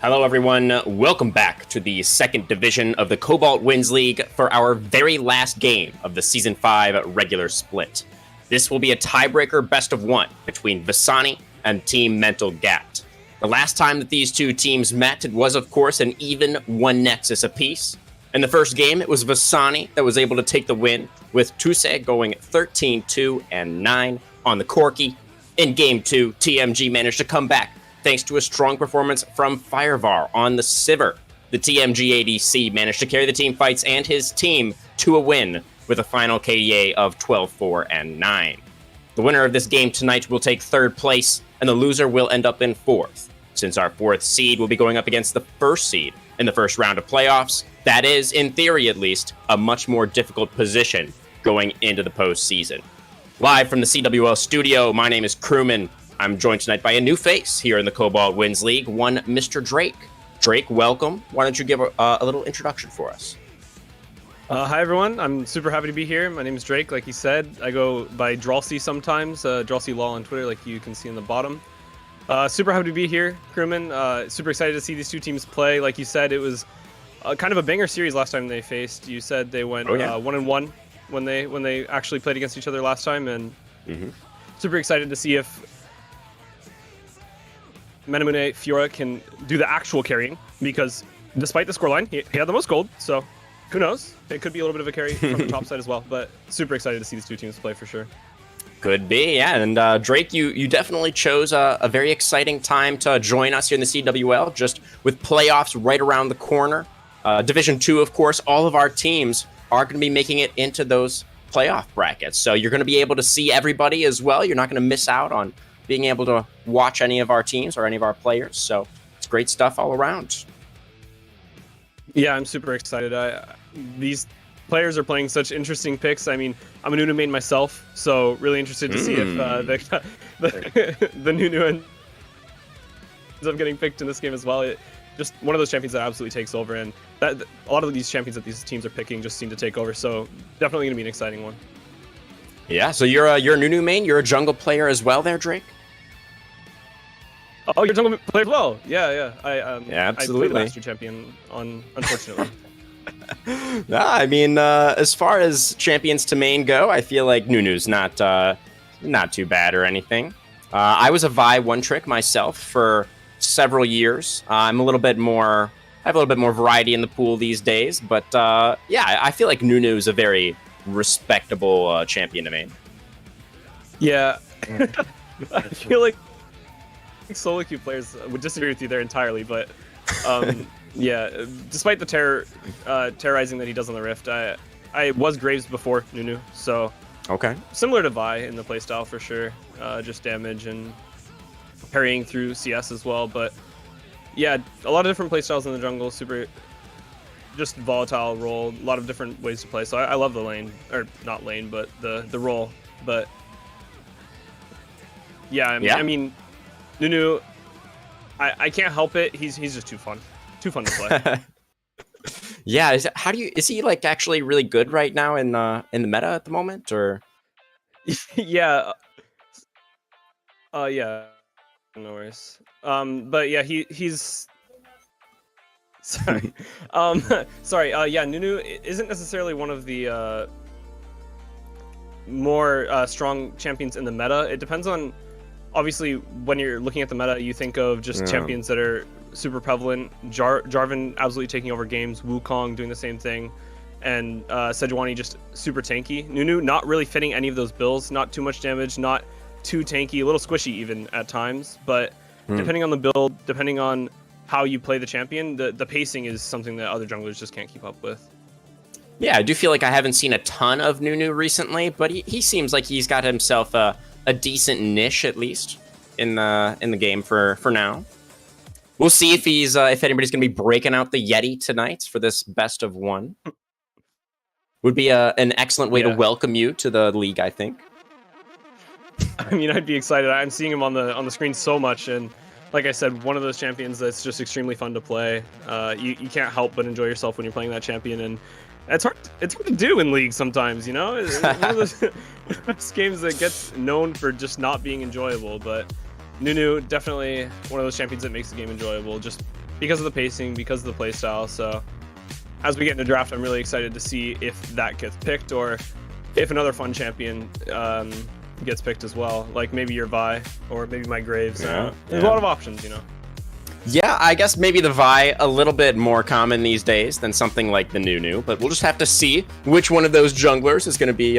Hello, everyone. Welcome back to the second division of the Cobalt Wins League for our very last game of the Season 5 regular split. This will be a tiebreaker best of one between Vasani and Team Mental Gat. The last time that these two teams met, it was, of course, an even one Nexus apiece. In the first game, it was Vasani that was able to take the win, with Tuse going 13-2-9 on the Corki. In Game 2, TMG managed to come back thanks to a strong performance from Firevar on the Sivir. The TMG ADC managed to carry the team fights and his team to a win with a final KDA of 12-4-9. The winner of this game tonight will take third place, and the loser will end up in fourth. Since our fourth seed will be going up against the first seed in the first round of playoffs, that is, in theory at least, a much more difficult position going into the postseason. Live from the CWL studio, my name is Crewman. I'm joined tonight by a new face here in the Cobalt Wins League, one Mr. Drake. Drake, welcome. Why don't you give a little introduction for us? Hi, everyone. I'm super happy to be here. My name is Drake, like you said. I go by Drawsy sometimes, Drawsy Law on Twitter, like you can see in the bottom. Super happy to be here, Crewman. Super excited to see these two teams play. Like you said, it was kind of a banger series last time they faced. You said they went 1-1 when they actually played against each other last time, and super excited to see if Menamune Fiora can do the actual carrying, because despite the scoreline, he had the most gold, so who knows? It could be a little bit of a carry from the top side as well, but super excited to see these two teams play for sure. Could be, yeah. And Drake, you definitely chose a very exciting time to join us here in the CWL, just with playoffs right around the corner. Division 2, of course, all of our teams are going to be making it into those playoff brackets, so you're going to be able to see everybody as well. You're not going to miss out on being able to watch any of our teams or any of our players. So it's great stuff all around. Yeah, I'm super excited. These players are playing such interesting picks. I mean, I'm a Nunu main myself, so really interested to see if the Nunu ends up getting picked in this game as well. Just one of those champions that absolutely takes over, and a lot of these champions that these teams are picking just seem to take over. So definitely going to be an exciting one. Yeah, so you're a Nunu main. You're a jungle player as well there, Drake? Oh, you're a jungle player as well. Yeah. Yeah, absolutely. I played Master Champion unfortunately. No, I mean, as far as champions to main go, I feel like Nunu's not too bad or anything. I was a Vi one trick myself for several years. I have a little bit more variety in the pool these days, but yeah, I feel like Nunu is a very respectable champion to main. Yeah, I feel like solo queue players would disagree with you there entirely, but yeah, despite the terrorizing that he does on the Rift, I was Graves before Nunu, so okay, similar to Vi in the playstyle for sure, just damage and parrying through CS as well. But yeah, a lot of different playstyles in the jungle, super just volatile role, a lot of different ways to play. So I love the lane, or not lane, but the role. But yeah, I mean, Nunu, I can't help it. He's just too fun to play. Yeah, is he like actually really good right now in the meta at the moment, or? Yeah. Yeah. No worries. But yeah, he's. Sorry. Sorry. Yeah, Nunu isn't necessarily one of the more strong champions in the meta. It depends on. Obviously, when you're looking at the meta, you think of just champions that are super prevalent. Jarvan absolutely taking over games. Wukong doing the same thing. And Sejuani just super tanky. Nunu not really fitting any of those bills. Not too much damage. Not too tanky. A little squishy even at times. But depending on the build, depending on how you play the champion, the pacing is something that other junglers just can't keep up with. Yeah, I do feel like I haven't seen a ton of Nunu recently, but he seems like he's got himself a decent niche, at least in the game for now. We'll see if anybody's gonna be breaking out the Yeti tonight for this best of one. Would be an excellent way to welcome you to the league, I think. I mean, I'd be excited. I'm seeing him on the screen so much, and like I said, one of those champions that's just extremely fun to play. You can't help but enjoy yourself when you're playing that champion, and it's hard to do in League sometimes, you know? It's one of those games that gets known for just not being enjoyable, but Nunu, definitely one of those champions that makes the game enjoyable, just because of the pacing, because of the playstyle. So as we get into draft, I'm really excited to see if that gets picked or if another fun champion gets picked as well, like maybe your Vi or maybe my Graves. There's a lot of options, you know. Yeah, I guess maybe the Vi a little bit more common these days than something like the Nunu, but we'll just have to see which one of those junglers is going to be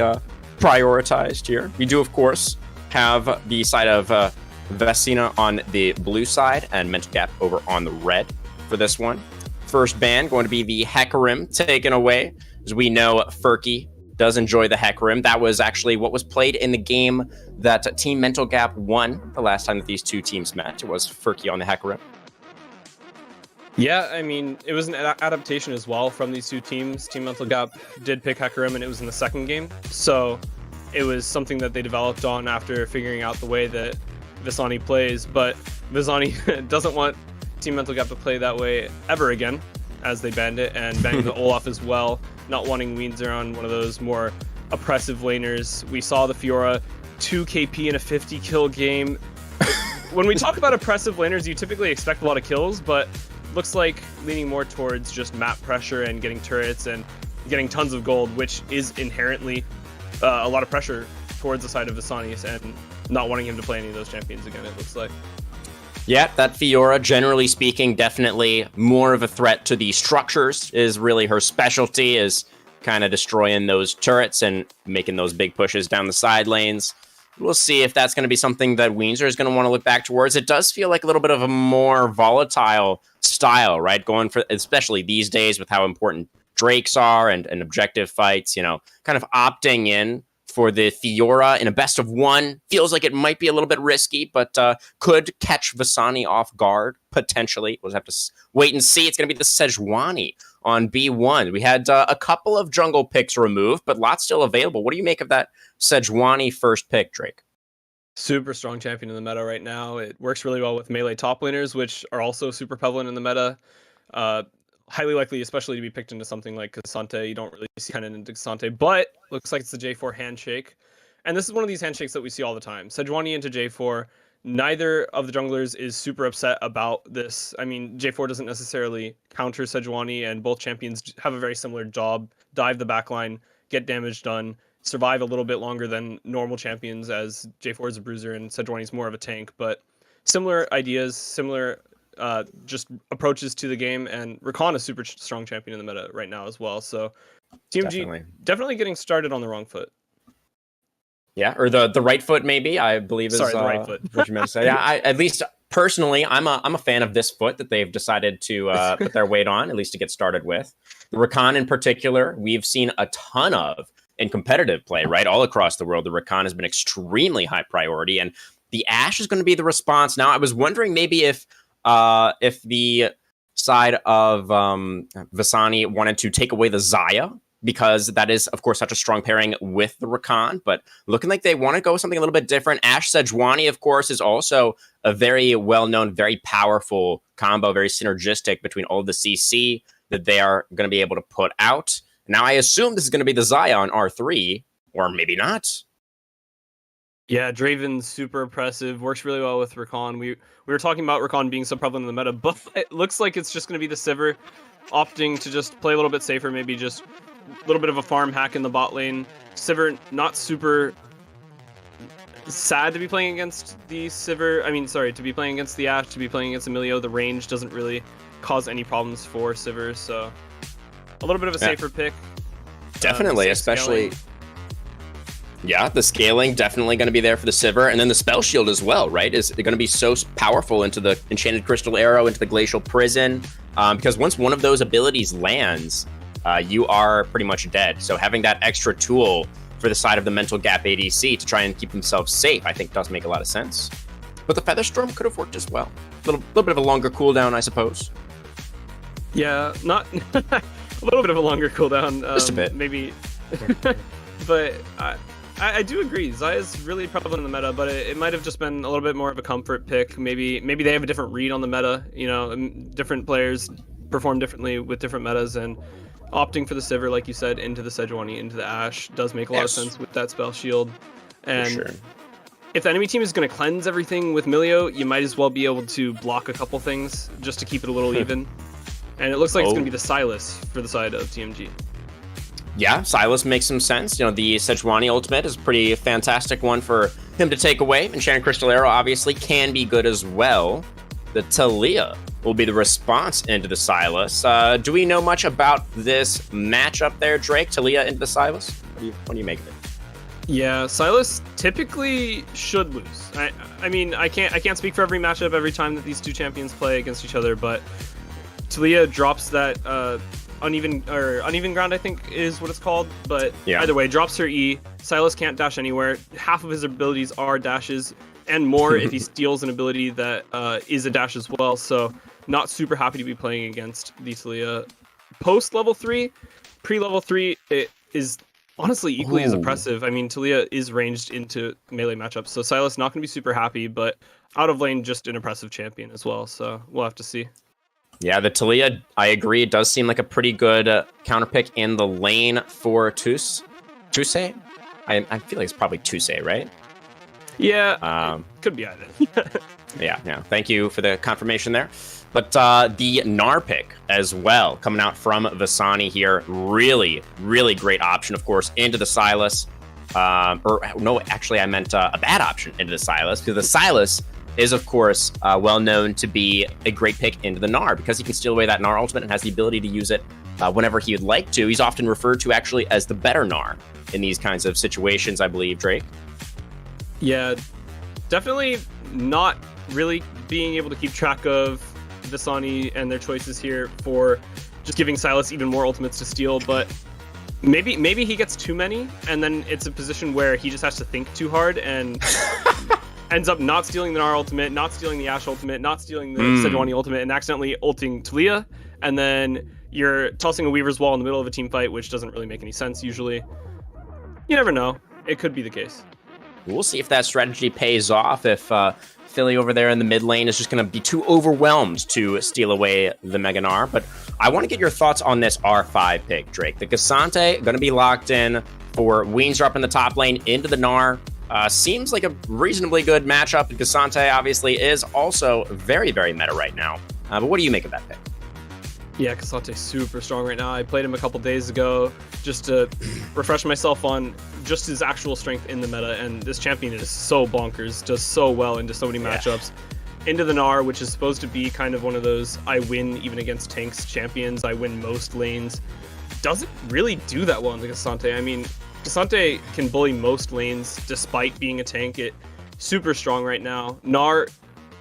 prioritized here. We do, of course, have the side of Vesina on the blue side and Mental Gap over on the red for this one. First ban going to be the Hecarim taken away. As we know, Furky does enjoy the Hecarim. That was actually what was played in the game that Team Mental Gap won the last time that these two teams met. It was Furky on the Hecarim. Yeah, I mean, it was an adaptation as well from these two teams. Team Mental Gap did pick Hecarim, and it was in the second game. So it was something that they developed on after figuring out the way that Visani plays. But Visani doesn't want Team Mental Gap to play that way ever again, as they banned it, and banning the Olaf as well, not wanting Weenzer on one of those more oppressive laners. We saw the Fiora 2 KP in a 50 kill game. When we talk about oppressive laners, you typically expect a lot of kills, but looks like leaning more towards just map pressure and getting turrets and getting tons of gold, which is inherently a lot of pressure towards the side of Visanius, and not wanting him to play any of those champions again, it looks like. Yeah, that Fiora, generally speaking, definitely more of a threat to the structures, is really her specialty, is kind of destroying those turrets and making those big pushes down the side lanes. We'll see if that's going to be something that Weenzer is going to want to look back towards. It does feel like a little bit of a more volatile style, right? Going for, especially these days with how important Drakes are and objective fights, you know, kind of opting in for the Fiora in a best of one. Feels like it might be a little bit risky, but could catch Visani off guard, potentially. We'll have to wait and see. It's going to be the Sejuani on B1. We had a couple of jungle picks removed, but lots still available. What do you make of that Sejuani first pick, Drake? Super strong champion in the meta right now. It works really well with melee top laners, which are also super prevalent in the meta. Highly likely, especially to be picked into something like Cassante. You don't really see kind of into Cassante, but looks like it's the J4 handshake. And this is one of these handshakes that we see all the time. Sejuani into J4. Neither of the junglers is super upset about this. I mean, J4 doesn't necessarily counter Sejuani, and both champions have a very similar job. Dive the backline, get damage done, survive a little bit longer than normal champions, as J4 is a bruiser and Sejuani is more of a tank. But similar ideas, similar just approaches to the game, and Rakan is super strong champion in the meta right now as well. So TMG definitely getting started on the wrong foot. Yeah, or the right foot maybe, I believe is the right foot. What you meant to say. Yeah, at least personally, I'm a fan of this foot that they've decided to put their weight on, at least to get started with. The Rakan in particular, we've seen a ton of in competitive play, right? All across the world, the Rakan has been extremely high priority, and the Ashe is going to be the response. Now, I was wondering maybe if the side of Visani wanted to take away the Xayah, because that is, of course, such a strong pairing with the Rakan, but looking like they want to go with something a little bit different. Ashe Sejuani, of course, is also a very well-known, very powerful combo, very synergistic between all of the CC that they are going to be able to put out. Now, I assume this is going to be the Xayah on R3, or maybe not. Yeah, Draven's super impressive. Works really well with Rakan. We were talking about Rakan being so prevalent in the meta, but it looks like it's just going to be the Sivir opting to just play a little bit safer, maybe just a little bit of a farm hack in the bot lane. Sivir not super sad to be playing against the Sivir. I mean, sorry, to be playing against the Ashe, to be playing against Emilio. The range doesn't really cause any problems for Sivir, so a little bit of a safer pick. Definitely, especially... Yeah, the scaling definitely going to be there for the Sivir, and then the spell shield as well, right? Is going to be so powerful into the Enchanted Crystal Arrow, into the Glacial Prison, because once one of those abilities lands, you are pretty much dead. So having that extra tool for the side of the Mental Gap ADC to try and keep themselves safe, I think does make a lot of sense. But the Featherstorm could have worked as well. A little bit of a longer cooldown, I suppose. Yeah, not a little bit of a longer cooldown. Just a bit. Maybe. But I do agree. Xayah is really prevalent in the meta, but it might have just been a little bit more of a comfort pick. Maybe they have a different read on the meta. You know, different players perform differently with different metas, and opting for the Sivir, like you said, into the Sejuani, into the Ashe does make a lot of sense with that spell shield. And For sure. if the enemy team is going to cleanse everything with Milio, you might as well be able to block a couple things just to keep it a little even. And it looks like it's going to be the Silas for the side of TMG. Yeah, Silas makes some sense. You know, the Sejuani ultimate is a pretty fantastic one for him to take away, and Shannon Cristolero obviously can be good as well. The Talia will be the response into the Silas. Do we know much about this matchup there, Drake? Talia into the Silas? What do you make of it? Yeah, Silas typically should lose. I mean, I can't speak for every matchup every time that these two champions play against each other, but Talia drops that uneven ground, I think is what it's called. But either way, drops her E. Silas can't dash anywhere. Half of his abilities are dashes, and more if he steals an ability that is a dash as well. So not super happy to be playing against the Talia. Post level 3, pre level 3, it is honestly equally as impressive. I mean, Talia is ranged into melee matchups, so Silas not going to be super happy, but out of lane, just an impressive champion as well. So we'll have to see. Yeah, the Talia, I agree. It does seem like a pretty good counter pick in the lane for Tuse. I feel like it's probably Tuse, right? Yeah, could be either. Yeah. Thank you for the confirmation there. But the Gnar pick as well, coming out from Vasani here. Really, really great option, of course, into the Silas. I meant a bad option into the Silas, because the Silas is, of course, well known to be a great pick into the Gnar, because he can steal away that Gnar ultimate and has the ability to use it whenever he would like to. He's often referred to actually as the better Gnar in these kinds of situations, I believe, Drake. Yeah, definitely not really being able to keep track of Vasani and their choices here for just giving Silas even more ultimates to steal, but maybe he gets too many, and then it's a position where he just has to think too hard and ends up not stealing the Gnar ultimate, not stealing the Ashe ultimate, not stealing the Sejuani ultimate, and accidentally ulting Talia, and then you're tossing a Weaver's Wall in the middle of a team fight, which doesn't really make any sense usually. You never know. It could be the case. We'll see if that strategy pays off, if Philly over there in the mid lane is just going to be too overwhelmed to steal away the Mega Gnar. But I want to get your thoughts on this R5 pick, Drake. The Cassante going to be locked in for Weensdrop in the top lane into the Gnar. Seems like a reasonably good matchup. Cassante obviously is also very, very meta right now. But what do you make of that pick? Yeah, Cassante's super strong right now. I played him a couple days ago just to refresh myself on just his actual strength in the meta, and this champion is so bonkers, does so well into so many matchups. Into the Gnar, which is supposed to be kind of one of those I win even against tanks champions, I win most lanes, doesn't really do that well into Cassante. I mean, Cassante can bully most lanes despite being a tank. It super strong right now. Gnar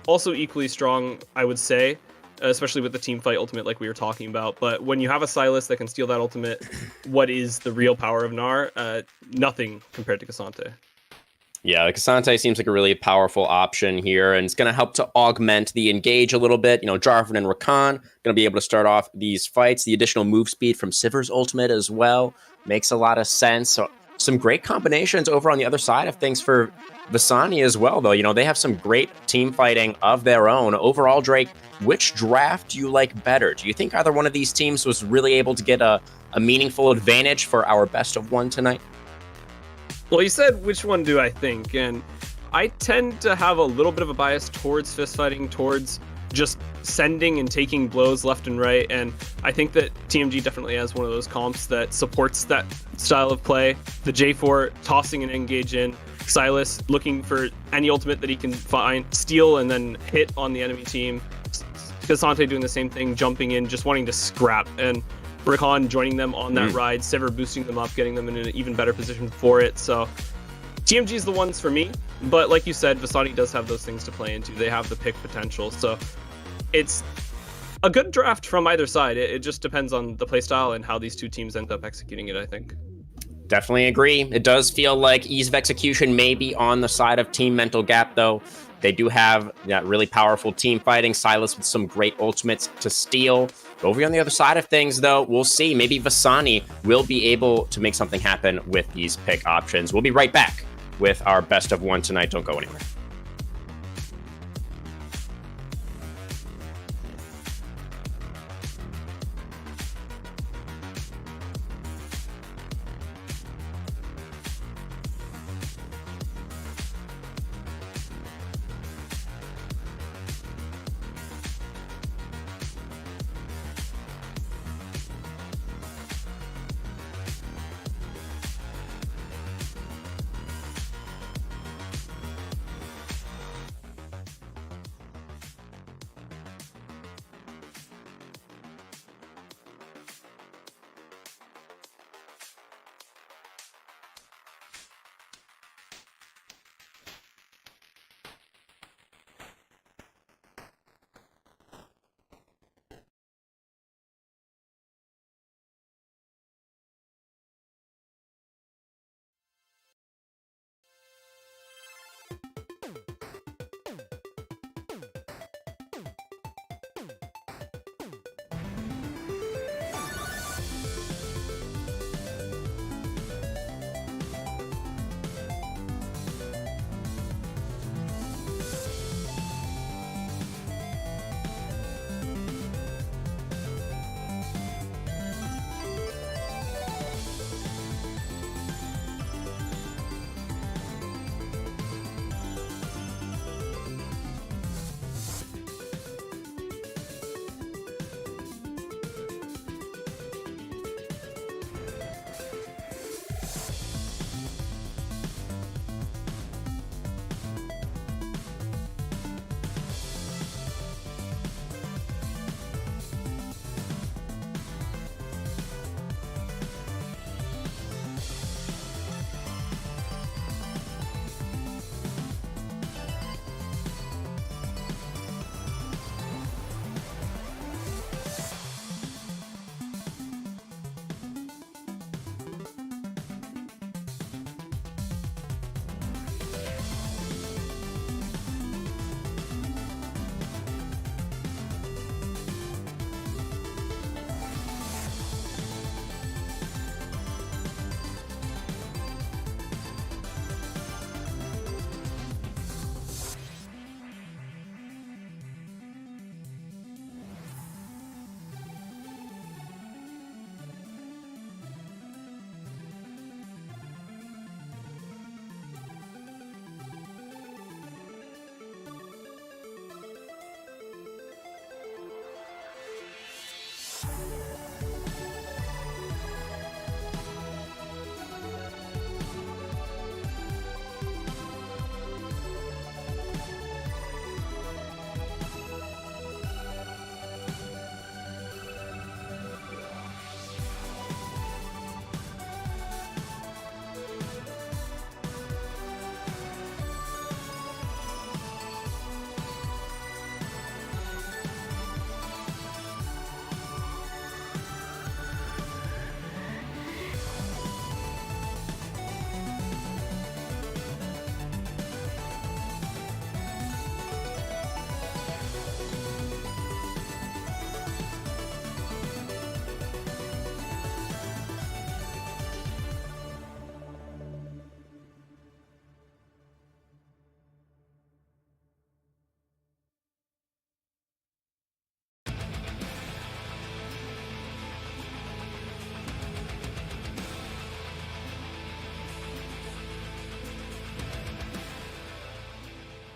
also equally strong, I would say, especially with the team fight ultimate like we were talking about. But when you have a Silas that can steal that ultimate, what is the real power of Gnar? Nothing compared to Cassante. Yeah, Cassante seems like a really powerful option here, and it's going to help to augment the engage a little bit. You know, Jarvan and Rakan going to be able to start off these fights. The additional move speed from Sivir's ultimate as well makes a lot of sense. So some great combinations over on the other side of things for Vasani as well, though. You know, they have some great team fighting of their own. Overall, Drake, which draft do you like better? Do you think either one of these teams was really able to get a meaningful advantage for our best of one tonight? Well, you said which one do I think, and I tend to have a little bit of a bias towards fist fighting, towards just sending and taking blows left and right, and I think that TMG definitely has one of those comps that supports that style of play. The J4 tossing an engage in, Silas looking for any ultimate that he can find, steal and then hit on the enemy team, Cassante doing the same thing, jumping in, just wanting to scrap, and Rakan joining them on that ride, Sivir boosting them up, getting them in an even better position for it. So TMG is the ones for me, but like you said, Vasani does have those things to play into. They have the pick potential, so it's a good draft from either side. It just depends on the playstyle and how these two teams end up executing it, I think. Definitely agree. It does feel like ease of execution may be on the side of Team Mental Gap, though. They do have that really powerful team fighting. Silas with some great ultimates to steal. Over on the other side of things, though, we'll see. Maybe Vasani will be able to make something happen with these pick options. We'll be right back with our best of one tonight. Don't go anywhere.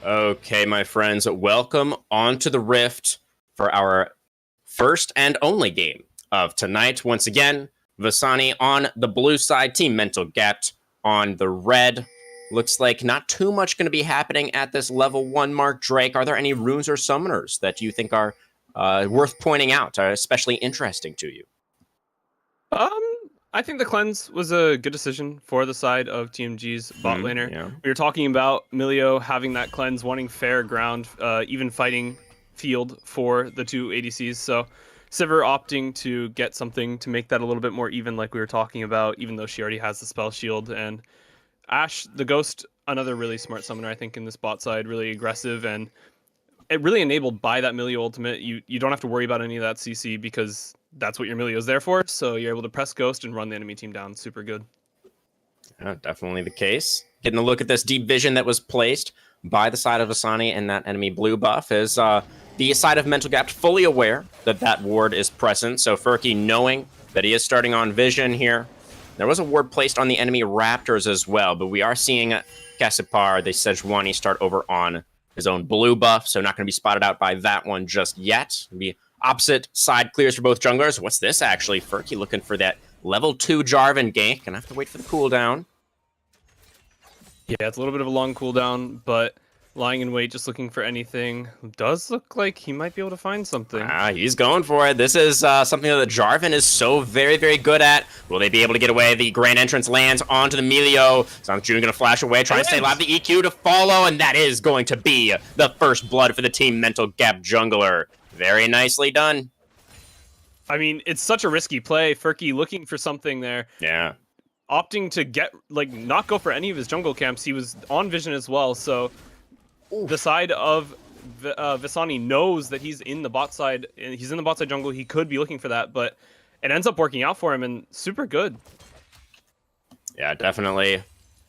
Okay, my friends, welcome onto the Rift for our first and only game of tonight. Once again, Vasani on the blue side, Team Mental Gapped on the red. Looks like not too much going to be happening at this level 1 mark. Drake, are there any runes or summoners that you think are worth pointing out, are especially interesting to you? I think the cleanse was a good decision for the side of TMG's bot laner. Yeah. We were talking about Milio having that cleanse, wanting fair ground, even fighting field for the two ADCs. So Sivir opting to get something to make that a little bit more even, like we were talking about, even though she already has the spell shield. And Ashe, the Ghost, another really smart summoner, I think, in this bot side, really aggressive and it really enabled by that Milio ultimate. You don't have to worry about any of that CC because that's what your Milio is there for. So you're able to press Ghost and run the enemy team down. Super good. Yeah, definitely the case. Getting a look at this deep vision that was placed by the side of Asani and that enemy blue buff is the side of Mental Gapped fully aware that that ward is present. So Furky knowing that he is starting on vision here. There was a ward placed on the enemy Raptors as well, but we are seeing Cassipar, the Sejuani, start over on his own blue buff, so not going to be spotted out by that one just yet. It'll be opposite side clears for both junglers. What's this actually? Furky looking for that level 2 Jarvan gank. Gonna have to wait for the cooldown. Yeah, it's a little bit of a long cooldown, but lying in wait, just looking for anything. Does look like he might be able to find something. He's going for it. This is something that the Jarvan is so very, very good at. Will they be able to get away? The Grand Entrance lands onto the Milio. Sounds June going to flash away, trying to stay alive. The EQ to follow, and that is going to be the first blood for the Team Mental Gap jungler. Very nicely done. I mean, it's such a risky play. Furky looking for something there. Yeah. Opting to get, like, not go for any of his jungle camps. He was on vision as well, so the side of Vasani knows that he's in the bot side. He's in the bot side jungle. He could be looking for that, but it ends up working out for him and super good. Yeah, definitely.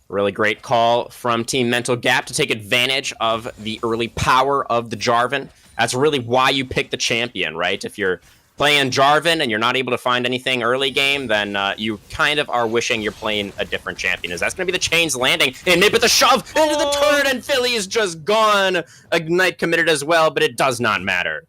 Really great call from Team Mental Gap to take advantage of the early power of the Jarvan. That's really why you pick the champion, right? If you're playing Jarvan and you're not able to find anything early game, then you kind of are wishing you're playing a different champion. That's going to be the chains landing in mid with a shove into the turret, and Philly is just gone. Ignite committed as well, but it does not matter.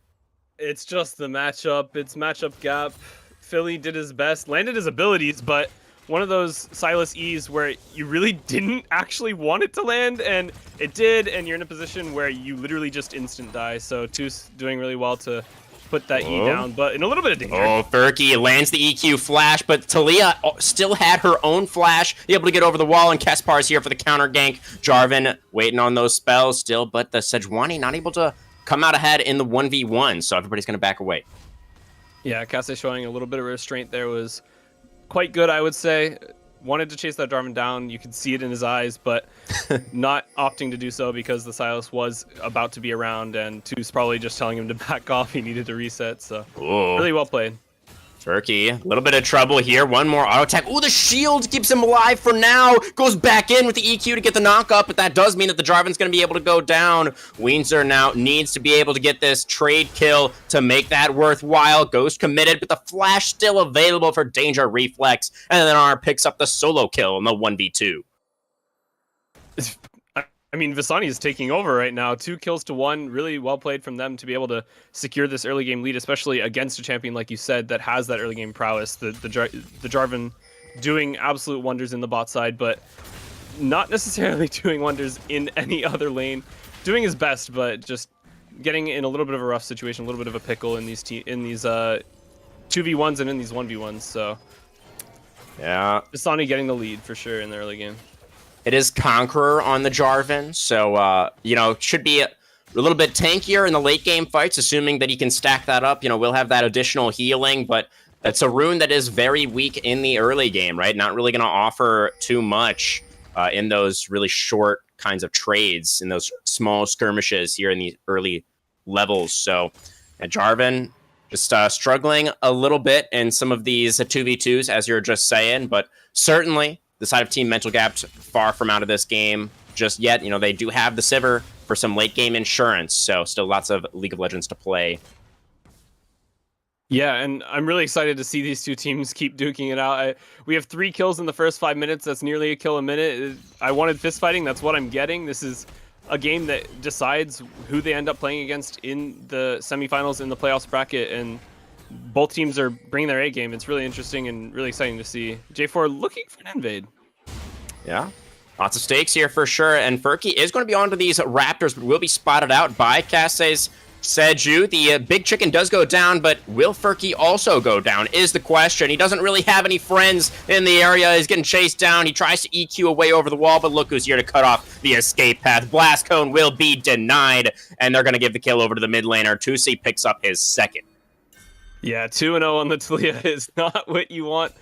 It's just the matchup. It's matchup gap. Philly did his best, landed his abilities, but one of those Silas E's where you really didn't actually want it to land, and it did, and you're in a position where you literally just instant die. So Toos doing really well to put that E down, but in a little bit of danger. Oh, Furky lands the EQ flash, but Talia still had her own flash, able to get over the wall, and Kespar's here for the counter gank. Jarvan waiting on those spells still, but the Sejuani not able to come out ahead in the 1v1, so everybody's going to back away. Yeah, Kase showing a little bit of restraint there was quite good, I would say. Wanted to chase that Jarvan down. You could see it in his eyes, but not opting to do so because the Silas was about to be around, and Two's probably just telling him to back off. He needed to reset, so really well played. Turkey, a little bit of trouble here. One more auto attack. Oh, the shield keeps him alive for now. Goes back in with the EQ to get the knock up, but that does mean that the Jarvan's going to be able to go down. Windsor now needs to be able to get this trade kill to make that worthwhile. Ghost committed, but the flash still available for Danger Reflex. And then R picks up the solo kill in the 1v2. I mean, Vasani is taking over right now. 2 kills to 1. Really well played from them to be able to secure this early game lead, especially against a champion, like you said, that has that early game prowess. The Jarvan doing absolute wonders in the bot side, but not necessarily doing wonders in any other lane. Doing his best, but just getting in a little bit of a rough situation, a little bit of a pickle in these 2v1s and in these 1v1s. So yeah, Vasani getting the lead for sure in the early game. It is Conqueror on the Jarvan, so, you know, should be a little bit tankier in the late game fights, assuming that he can stack that up. You know, we'll have that additional healing, but it's a rune that is very weak in the early game, right? Not really going to offer too much in those really short kinds of trades, in those small skirmishes here in the early levels. So, Jarvan just struggling a little bit in some of these 2v2s, as you're just saying, but certainly the side of Team Mental Gapped far from out of this game just yet. You know, they do have the Sivir for some late game insurance, so still lots of League of Legends to play. Yeah, and I'm really excited to see these two teams keep duking it out. We have 3 kills in the first 5 minutes. That's nearly a kill a minute. I wanted fist fighting. That's what I'm getting. This is a game that decides who they end up playing against in the semifinals in the playoffs bracket, and both teams are bringing their A game. It's really interesting and really exciting to see. J4 looking for an invade. Yeah, lots of stakes here for sure, and Furky is going to be onto these Raptors, but will be spotted out by Kase's Seju. The big chicken does go down, but will Furky also go down is the question. He doesn't really have any friends in the area. He's getting chased down. He tries to EQ away over the wall, but look who's here to cut off the escape path. Blast Cone will be denied, and they're going to give the kill over to the mid laner. Tusi picks up his second. Yeah, 2-0 on the Taliyah is not what you want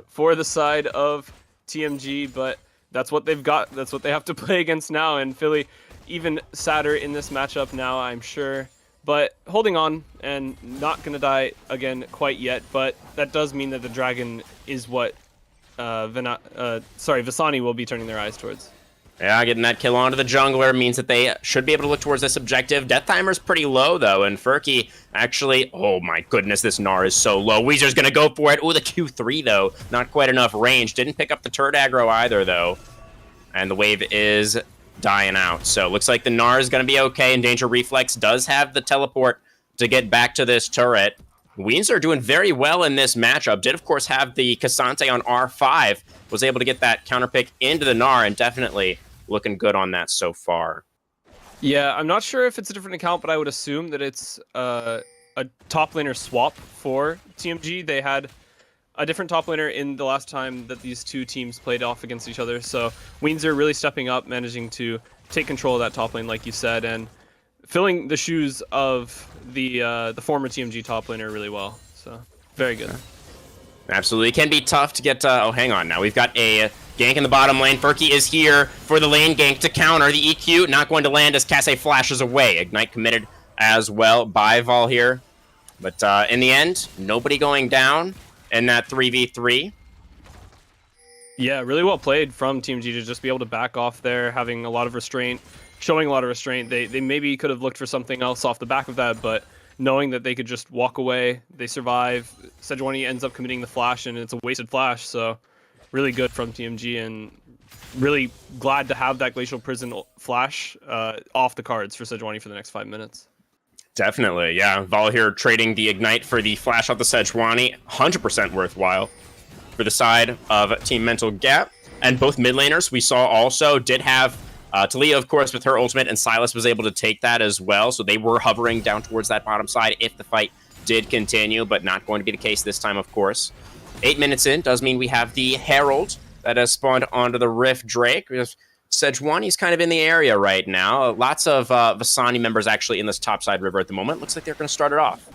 for the side of TMG, but that's what they've got. That's what they have to play against now, and Philly even sadder in this matchup now, I'm sure. But holding on and not going to die again quite yet, but that does mean that the Dragon is what Vasani will be turning their eyes towards. Yeah, getting that kill onto the jungler means that they should be able to look towards this objective. Death timer's pretty low, though, and Furky actually... Oh, my goodness, this Gnar is so low. Weezer's going to go for it. Ooh, the Q3, though. Not quite enough range. Didn't pick up the turret aggro either, though. And the wave is dying out. So looks like the Gnar is going to be okay, and Danger Reflex does have the teleport to get back to this turret. Weezer doing very well in this matchup. Did, of course, have the Cassante on R5. Was able to get that counter pick into the Gnar, and definitely looking good on that so far. Yeah, I'm not sure if it's a different account, but I would assume that it's a top laner swap for TMG. They had a different top laner in the last time that these two teams played off against each other. So Weezer really stepping up, managing to take control of that top lane, like you said, and filling the shoes of the former TMG top laner really well. So very good. Absolutely. It can be tough to get... oh, hang on now. We've got a gank in the bottom lane. Furky is here for the lane gank to counter. The EQ not going to land as Kase flashes away. Ignite committed as well by Vol here. But in the end, nobody going down in that 3v3. Yeah, really well played from TMG to just be able to back off there, having a lot of restraint, showing a lot of restraint. They maybe could have looked for something else off the back of that, but knowing that they could just walk away, they survive. Sejuani ends up committing the flash, and it's a wasted flash, so really good from TMG, and really glad to have that Glacial Prison flash off the cards for Sejuani for the next 5 minutes. Definitely, yeah. Vol here trading the Ignite for the flash off the Sejuani. 100% worthwhile for the side of Team Mental Gap. And both mid laners we saw also did have Taliyah, of course, with her ultimate, and Silas was able to take that as well. So they were hovering down towards that bottom side if the fight did continue, but not going to be the case this time, of course. 8 minutes in does mean we have the Herald that has spawned onto the Rift Drake. Sejuani's kind of in the area right now. Lots of Vasani members actually in this topside river at the moment. Looks like they're going to start it off.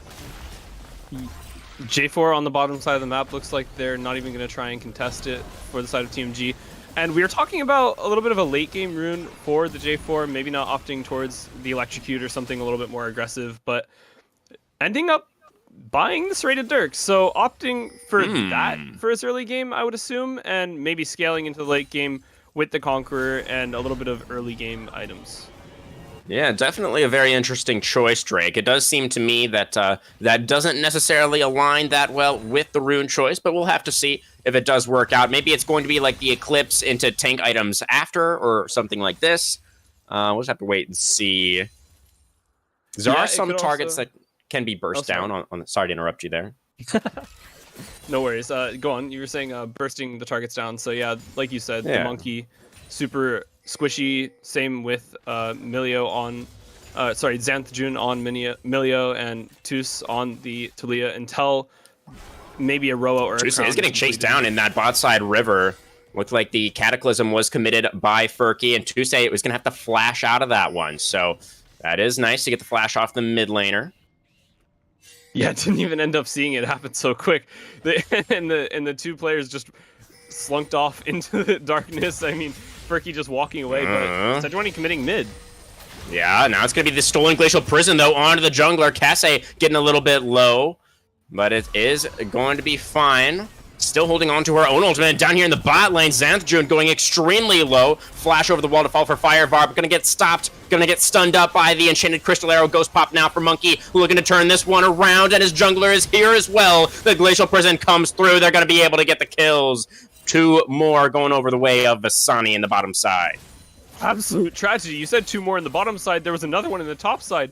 J4 on the bottom side of the map looks like they're not even going to try and contest it for the side of TMG. And we were talking about a little bit of a late game rune for the J4, maybe not opting towards the Electrocute or something a little bit more aggressive, but ending up buying the Serrated Dirk. So opting for that for his early game, I would assume, and maybe scaling into the late game with the Conqueror and a little bit of early game items. Yeah, definitely a very interesting choice, Drake. It does seem to me that that doesn't necessarily align that well with the rune choice, but we'll have to see if it does work out. Maybe it's going to be like the Eclipse into tank items after, or something like this. We'll just have to wait and see. There are some targets that can be burst down on... Sorry to interrupt you there. No worries. Go on. You were saying bursting the targets down. So yeah, like you said, the Monkey, super squishy. Same with Milio on... Xanthjun on Milio, and Tus on the Taliyah, until maybe a Roa or a Tus Crown is getting chased down in that bot side river. Looked like the Cataclysm was committed by Furky, and Tusay was going to have to flash out of that one. So that is nice to get the flash off the mid laner. Yeah, didn't even end up seeing it happen so quick. And the two players just slunked off into the darkness. I mean, Furky just walking away, but Sejuani committing mid. Yeah, now it's going to be the stolen Glacial Prison, though, onto the jungler. Kase getting a little bit low, but it is going to be fine. Still holding on to her own ultimate. Down here in the bot lane, Xanthjun going extremely low. Flash over the wall to fall for Fire Varp. Going to get stopped. Going to get stunned up by the Enchanted Crystal Arrow. Ghost Pop now for Monkey. Looking to turn this one around, and his jungler is here as well. The Glacial Prison comes through. They're going to be able to get the kills. 2 more going over the way of Vasani in the bottom side. Absolute tragedy. You said 2 more in the bottom side. There was another one in the top side.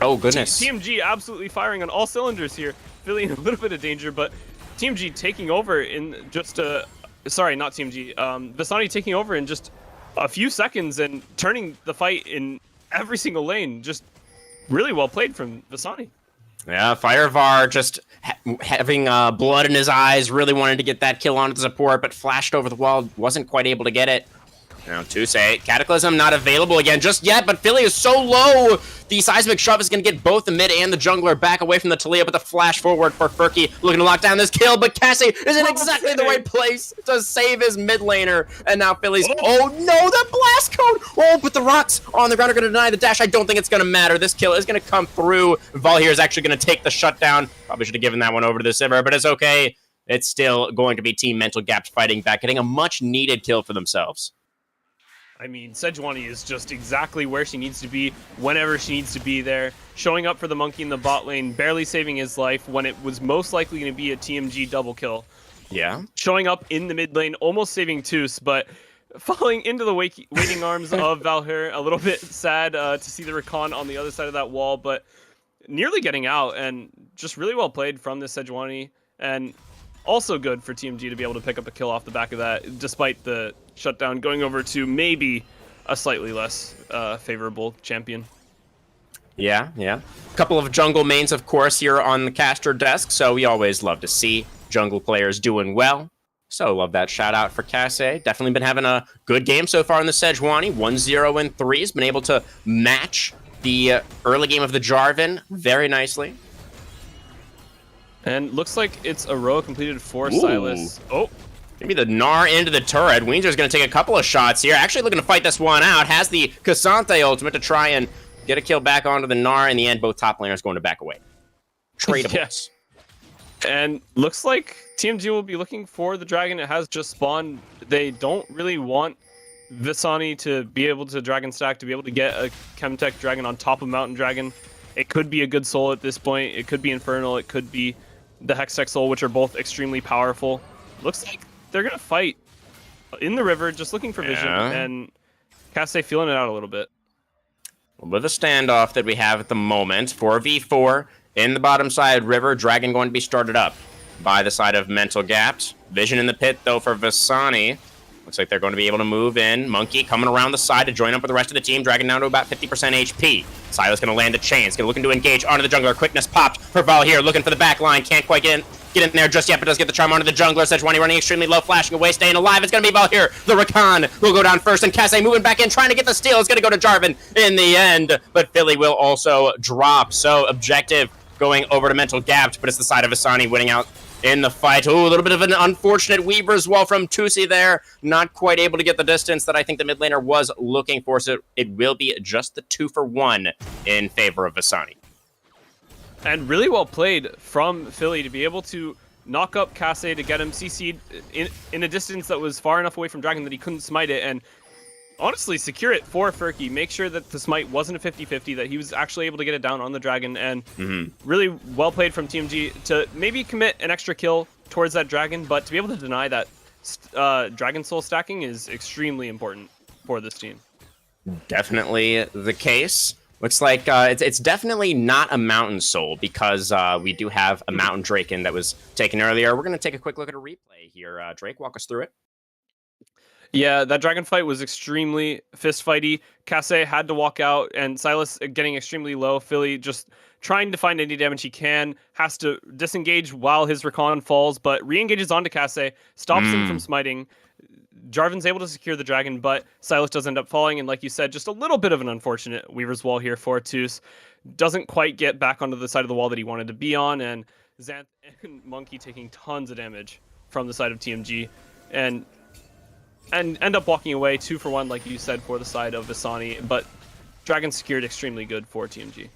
Oh, goodness. TMG absolutely firing on all cylinders here. Philly in a little bit of danger, but TMG taking over in just a... Sorry, not TMG. Visani taking over in just a few seconds and turning the fight in every single lane. Just really well played from Visani. Yeah, Firevar just having blood in his eyes, really wanted to get that kill onto the support, but flashed over the wall, wasn't quite able to get it. Now, Tusay, Cataclysm not available again just yet, but Philly is so low. The Seismic Shove is going to get both the mid and the jungler back away from the Taliyah, but the flash forward for Furky looking to lock down this kill, but Cassie is in exactly the right place to save his mid laner, and now Philly's... Oh, no, the blast code! Oh, but the rocks on the ground are going to deny the dash. I don't think it's going to matter. This kill is going to come through. Valhir is actually going to take the shutdown. Probably should have given that one over to the Sivir, but it's okay. It's still going to be Team Mental Gaps fighting back, getting a much-needed kill for themselves. I mean, Sejuani is just exactly where she needs to be, whenever she needs to be there. Showing up for the monkey in the bot lane, barely saving his life when it was most likely going to be a TMG double kill. Yeah. Showing up in the mid lane, almost saving Tus, but falling into the waiting arms of Valhir. A little bit sad to see the Rakan on the other side of that wall, but nearly getting out, and just really well played from this Sejuani. And also good for TMG to be able to pick up a kill off the back of that, despite the shutdown going over to maybe a slightly less favorable champion. Yeah. A couple of jungle mains, of course, here on the caster desk, so we always love to see jungle players doing well. So love that shout out for Cassie. Definitely been having a good game so far in the Sejuani. 1-0 and 3. Has been able to match the early game of the Jarvan very nicely. And looks like it's a row completed for Silas. Oh, maybe the Gnar into the turret. Weenser's going to take a couple of shots here. Actually looking to fight this one out. Has the Cassante ultimate to try and get a kill back onto the Gnar. In the end, both top laners going to back away. Tradables. Yes. And looks like TMG will be looking for the dragon. It has just spawned. They don't really want Visani to be able to dragon stack, to be able to get a Chemtech dragon on top of Mountain Dragon. It could be a good soul at this point. It could be Infernal. It could be the Hextech Soul, which are both extremely powerful. Looks like they're going to fight in the river, just looking for vision, and Cassie feeling it out a little bit. With a standoff that we have at the moment, 4v4 in the bottom side river, Dragon going to be started up by the side of Mental Gaps. Vision in the pit, though, for Visani. Looks like they're going to be able to move in. Monkey coming around the side to join up with the rest of the team. Dragon down to about 50% HP. Silas going to land a chain. It's going to looking to engage onto the jungler. Quickness popped for Valhir, looking for the back line. Can't quite get in there just yet, but does get the charm onto the jungler. Sejuani running extremely low, flashing away, staying alive. It's going to be Valhir. The Rakan will go down first, and Cassie moving back in, trying to get the steal. It's going to go to Jarvan in the end, but Philly will also drop. So objective going over to Mental Gaps, but it's the side of Visani winning out in the fight. Ooh, a little bit of an unfortunate Weaver's Wall from Tusi there. Not quite able to get the distance that I think the mid laner was looking for, so it will be just the 2-for-1 in favor of Visani. And really well played from Philly to be able to knock up Cassie to get him CC'd in a distance that was far enough away from Dragon that he couldn't smite it, and honestly secure it for Furky. Make sure that the smite wasn't a 50-50, that he was actually able to get it down on the Dragon, and really well played from TMG to maybe commit an extra kill towards that Dragon, but to be able to deny that Dragon Soul stacking is extremely important for this team. Definitely the case. Looks like it's definitely not a Mountain Soul, because we do have a Mountain Draken that was taken earlier. We're going to take a quick look at a replay here. Drake, walk us through it. Yeah, that dragon fight was extremely fist-fighty. Cassie had to walk out, and Silas getting extremely low. Philly just trying to find any damage he can, has to disengage while his Rakan falls, but re-engages onto Cassie, stops him from smiting. Jarvan's able to secure the dragon, but Silas does end up falling, and like you said, just a little bit of an unfortunate Weaver's Wall here for Tus. Doesn't quite get back onto the side of the wall that he wanted to be on, and Xanth and Monkey taking tons of damage from the side of TMG, and end up walking away 2-for-1, like you said, for the side of Visani, but Dragon secured extremely good for TMG.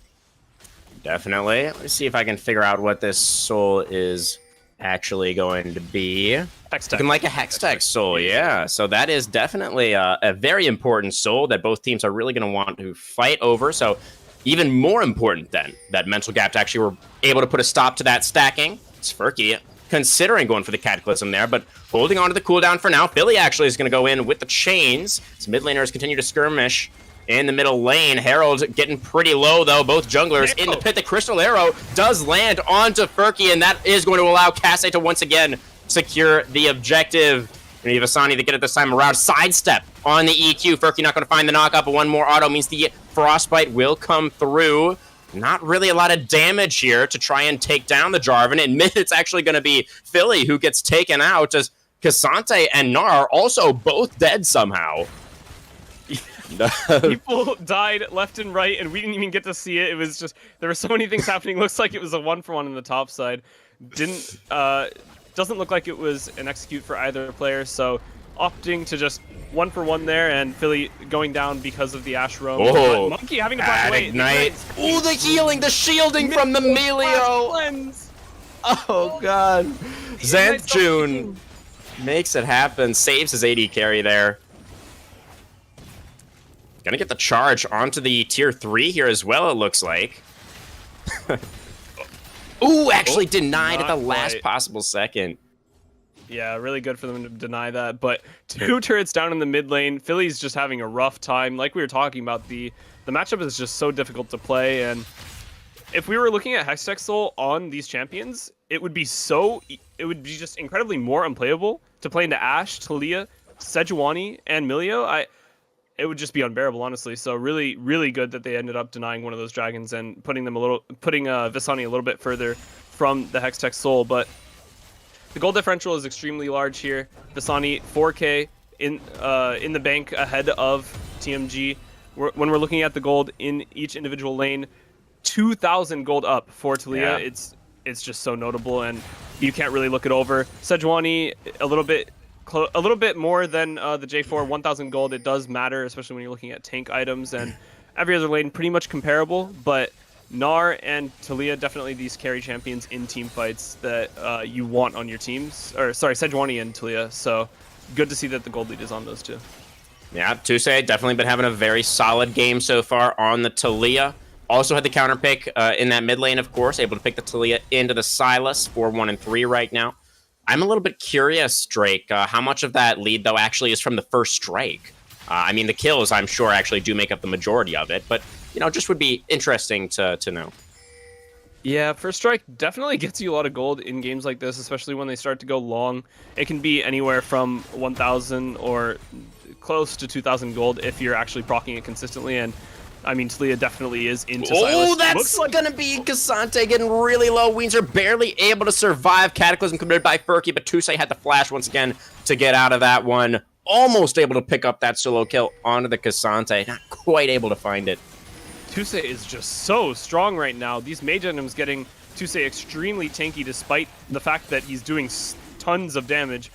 Definitely. Let me see if I can figure out what this soul is actually going to be. Looking like a Hextech soul, yeah. So that is definitely a very important soul that both teams are really going to want to fight over. So even more important then that Mental Gaps actually were able to put a stop to that stacking. It's Furky considering going for the Cataclysm there, but holding on to the cooldown for now. Philly actually is going to go in with the chains. As mid laners continue to skirmish in the middle lane. Herald getting pretty low, though. Both junglers in the pit. The Crystal Arrow does land onto Furky, and that is going to allow Cassie to once again secure the objective. And Vissani to get it this time around. Sidestep on the EQ. Furky not going to find the knockup, but one more auto means the Frostbite will come through. Not really a lot of damage here to try and take down the Jarvan. And it's actually going to be Philly who gets taken out, as Cassante and Gnar are also both dead somehow. People died left and right, and we didn't even get to see it. It was just, there were so many things happening. Looks like it was a 1-for-1 on the top side. Doesn't look like it was an execute for either player, so opting to just 1-for-1 there, and Philly going down because of the Ash Roam. Oh, Monkey having to back away. Ignite. Oh, the healing, the shielding from the Melio. Oh, God. Xanth June makes it happen, saves his AD carry there. Gonna get the charge onto the tier 3 here as well, it looks like. Ooh, actually denied at the last possible second. Yeah, really good for them to deny that, but 2 turrets down in the mid lane. Philly's just having a rough time. Like we were talking about, the matchup is just so difficult to play, and if we were looking at Hextech Soul on these champions, it would be just incredibly more unplayable to play into Ashe, Taliyah, Sejuani, and Melio. It would just be unbearable, honestly. So really, really good that they ended up denying one of those dragons and putting Vissani a little bit further from the Hextech Soul. But the gold differential is extremely large here. Vissani 4K in the bank ahead of TMG. When we're looking at the gold in each individual lane, 2,000 gold up for Taliyah. Yeah. It's just so notable, and you can't really look it over. Sejuani a little bit more than the J4, 1,000 gold. It does matter, especially when you're looking at tank items, and every other lane pretty much comparable, but Gnar and Taliyah, definitely these carry champions in team fights that you want on your teams. Or, sorry, Sejuani and Taliyah, so good to see that the gold lead is on those two. Yeah, Tusay definitely been having a very solid game so far on the Taliyah. Also had the counter pick in that mid lane, of course, able to pick the Taliyah into the Sylas for 1 and 3 right now. I'm a little bit curious, Drake, how much of that lead, though, actually is from the first strike? I mean, the kills, I'm sure, actually do make up the majority of it, but, you know, just would be interesting to know. Yeah, first strike definitely gets you a lot of gold in games like this, especially when they start to go long. It can be anywhere from 1,000 or close to 2,000 gold if you're actually proccing it consistently, and I mean, Taliyah definitely is into Sylas. Oh, that's gonna be Cassante getting really low. Weezer barely able to survive. Cataclysm committed by Furky, but Tusay had the flash once again to get out of that one. Almost able to pick up that solo kill onto the Cassante. Not quite able to find it. Tusay is just so strong right now. These mage items getting Tusay extremely tanky despite the fact that he's doing tons of damage.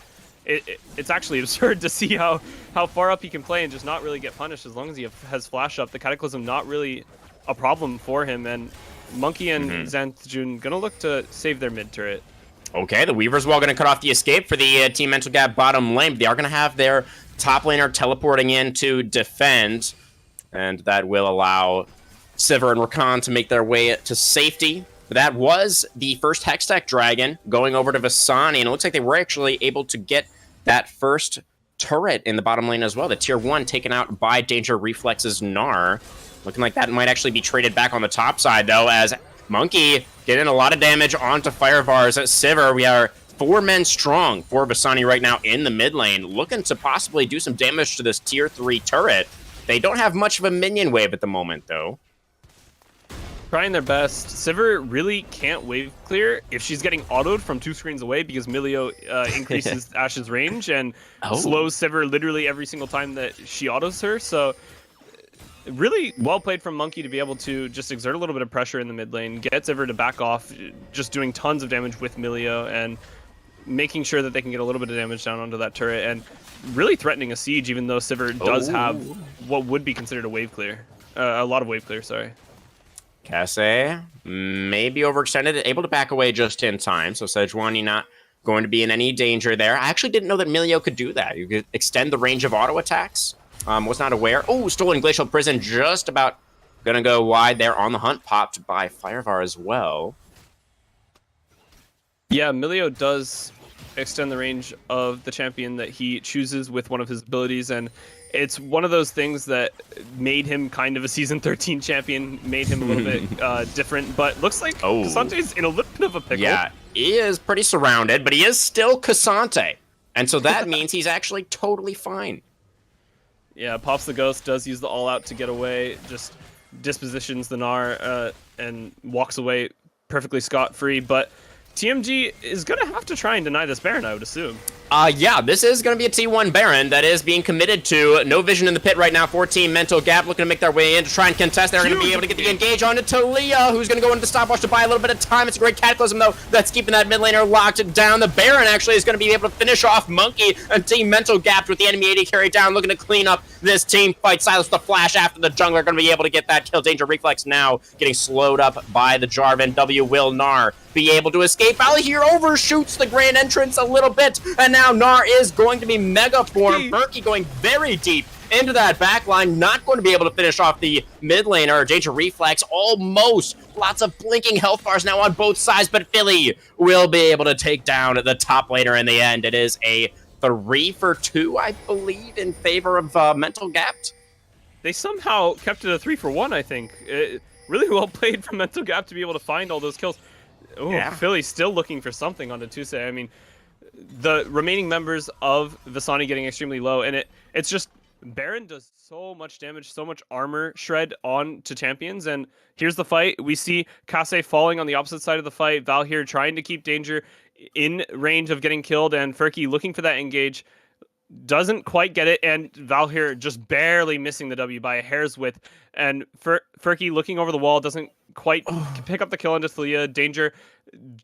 It's actually absurd to see how far up he can play and just not really get punished as long as he has flash up. The Cataclysm not really a problem for him, and Monkey and Xanth June gonna look to save their mid turret. Okay, the Weaver's Wall gonna cut off the escape for the Team Mental Gap bottom lane, but they are gonna have their top laner teleporting in to defend, and that will allow Sivir and Rakan to make their way to safety. That was the first Hextech Dragon going over to Vissani, and it looks like they were actually able to get that first turret in the bottom lane as well. The tier 1 taken out by Danger Reflex's Gnar. Looking like that might actually be traded back on the top side, though, as Monkey getting a lot of damage onto Firevar's Sivir. We are 4 men strong for Vissani right now in the mid lane, looking to possibly do some damage to this tier 3 turret. They don't have much of a minion wave at the moment, though. Trying their best. Sivir really can't wave clear if she's getting autoed from 2 screens away, because Melio increases Ashe's range and slows Sivir literally every single time that she autos her. So really well played from Monkey to be able to just exert a little bit of pressure in the mid lane, get Sivir to back off, just doing tons of damage with Melio and making sure that they can get a little bit of damage down onto that turret, and really threatening a siege, even though Sivir does have what would be considered a wave clear. A lot of wave clear, sorry. Cassie maybe overextended, able to back away just in time, so Sejuani not going to be in any danger there. I actually didn't know that Melio could do that. You could extend the range of auto attacks. Was not aware. Oh, stolen Glacial Prison, just about gonna go wide there on the hunt, popped by Firevar as well. Yeah, Milio does extend the range of the champion that he chooses with one of his abilities, and it's one of those things that made him kind of a Season 13 champion, made him a little bit different, but looks like Casante's in a little bit of a pickle. Yeah, he is pretty surrounded, but he is still Casante, and so that means he's actually totally fine. Yeah, pops the Ghost, does use the all-out to get away, just dispositions the Gnar and walks away perfectly scot-free, but TMG is going to have to try and deny this Baron, I would assume. Yeah, this is going to be a T1 Baron that is being committed to. No vision in the pit right now for Team Mental Gap, looking to make their way in to try and contest. They're going to be able to get the engage onto Talia, who's going to go into the stopwatch to buy a little bit of time. It's a great Cataclysm, though, that's keeping that mid laner locked down. The Baron actually is going to be able to finish off Monkey, and Team Mental Gap with the enemy AD carry down, looking to clean up this team fight. Silence the flash after the jungler, going to be able to get that kill. Danger Reflex now getting slowed up by the Jarvan. W will Gnar be able to escape. Valley here overshoots the grand entrance a little bit, and now Gnar is going to be mega form. Berkey going very deep into that backline, not going to be able to finish off the mid laner. Danger Reflex almost. Lots of blinking health bars now on both sides, but Philly will be able to take down the top laner in the end. It is a 3-for-2, I believe, in favor of Mental Gap. They somehow kept it a 3-for-1, I think. Really well played from Mental Gap to be able to find all those kills. Oh, yeah. Philly's still looking for something on the Tusei. I mean, the remaining members of Visani getting extremely low, and it's just Baron does so much damage, so much armor shred on to champions, and here's the fight. We see Kase falling on the opposite side of the fight, Val here trying to keep Danger in range of getting killed, and Furky looking for that engage. Doesn't quite get it, and Val here just barely missing the W by a hair's width, and Furky looking over the wall, doesn't quite pick up the kill into Thalia. Danger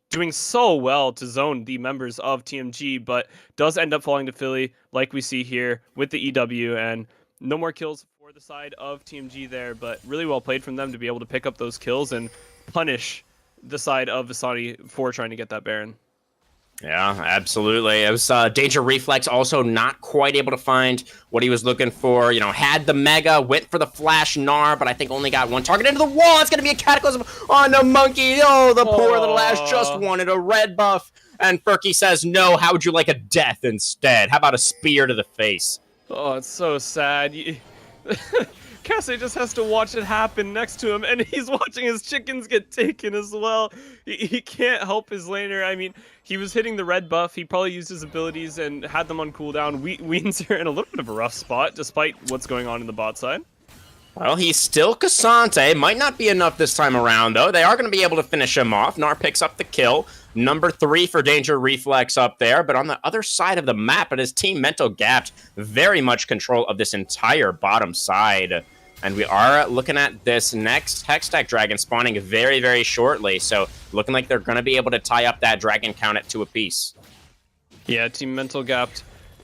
doing so well to zone the members of TMG, but does end up falling to Philly, like we see here with the EW, and no more kills for the side of TMG there, but really well played from them to be able to pick up those kills and punish the side of Visani for trying to get that Baron. Yeah, absolutely. It was Danger Reflex also not quite able to find what he was looking for. You know, had the Mega, went for the Flash Gnar, but I think only got one target into the wall. It's going to be a Cataclysm on the Monkey. Oh, the poor little ass just wanted a red buff. And Furky says, no, how would you like a death instead? How about a spear to the face? Oh, it's so sad. Cassie just has to watch it happen next to him, and he's watching his chickens get taken as well. He can't help his laner. I mean, he was hitting the red buff. He probably used his abilities and had them on cooldown. Weens are in a little bit of a rough spot, despite what's going on in the bot side. Well, he's still Cassante. Might not be enough this time around, though. They are going to be able to finish him off. Gnar picks up the kill. Number 3 for Danger Reflex up there. But on the other side of the map, it is Team Mental Gap very much control of this entire bottom side. And we are looking at this next Hextech Dragon spawning very, very shortly. So looking like they're going to be able to tie up that Dragon count at 2 apiece. Yeah, Team Mental Gap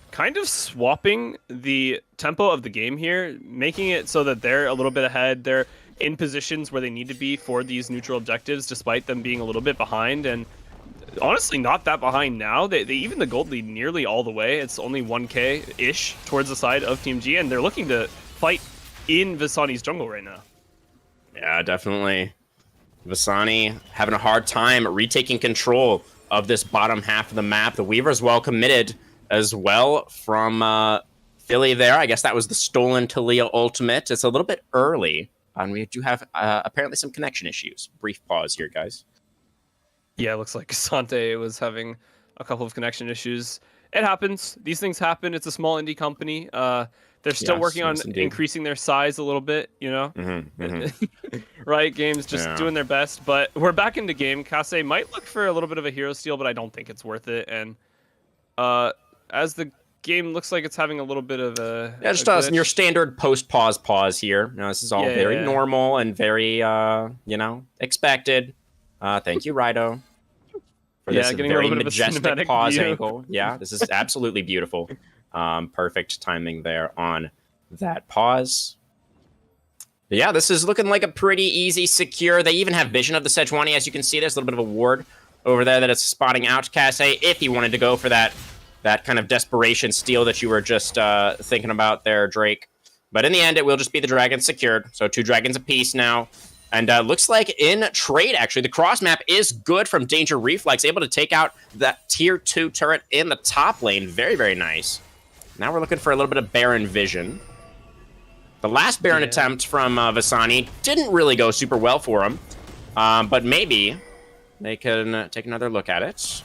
kind of swapping the tempo of the game here, making it so that they're a little bit ahead. They're in positions where they need to be for these neutral objectives, despite them being a little bit behind. And honestly, not that behind now. They even the gold lead nearly all the way. It's only 1k-ish towards the side of Team G, and they're looking to fight in Visani's jungle right now. Yeah, definitely. Visani having a hard time retaking control of this bottom half of the map. The Weaver's well committed as well from Philly there. I guess that was the stolen Talia ultimate. It's a little bit early, and we do have apparently some connection issues. Brief pause here, guys. Yeah, it looks like Asante was having a couple of connection issues. It happens. These things happen. It's a small indie company. They're still working on increasing their size a little bit, you know? Riot Games just doing their best. But we're back into game. Kase might look for a little bit of a hero steal, but I don't think it's worth it. And as the game looks like it's having a little bit of a... Yeah, just your standard post-pause here. You know, this is all very normal and very, you know, expected. Thank you, Rido, for this very majestic pause angle. Yeah, this is absolutely beautiful. Perfect timing there on that pause. But yeah, this is looking like a pretty easy secure. They even have vision of the Sejuani, as you can see. There's a little bit of a ward over there that is spotting out Kase if he wanted to go for that kind of desperation steal that you were just thinking about there, Drake. But in the end, it will just be the dragon secured. So 2 dragons apiece now. And looks like in trade, actually, the cross map is good from Danger Reflex, able to take out that tier 2 turret in the top lane. Very, very nice. Now we're looking for a little bit of Baron vision. The last Baron attempt from Vasani didn't really go super well for him, but maybe they can take another look at it.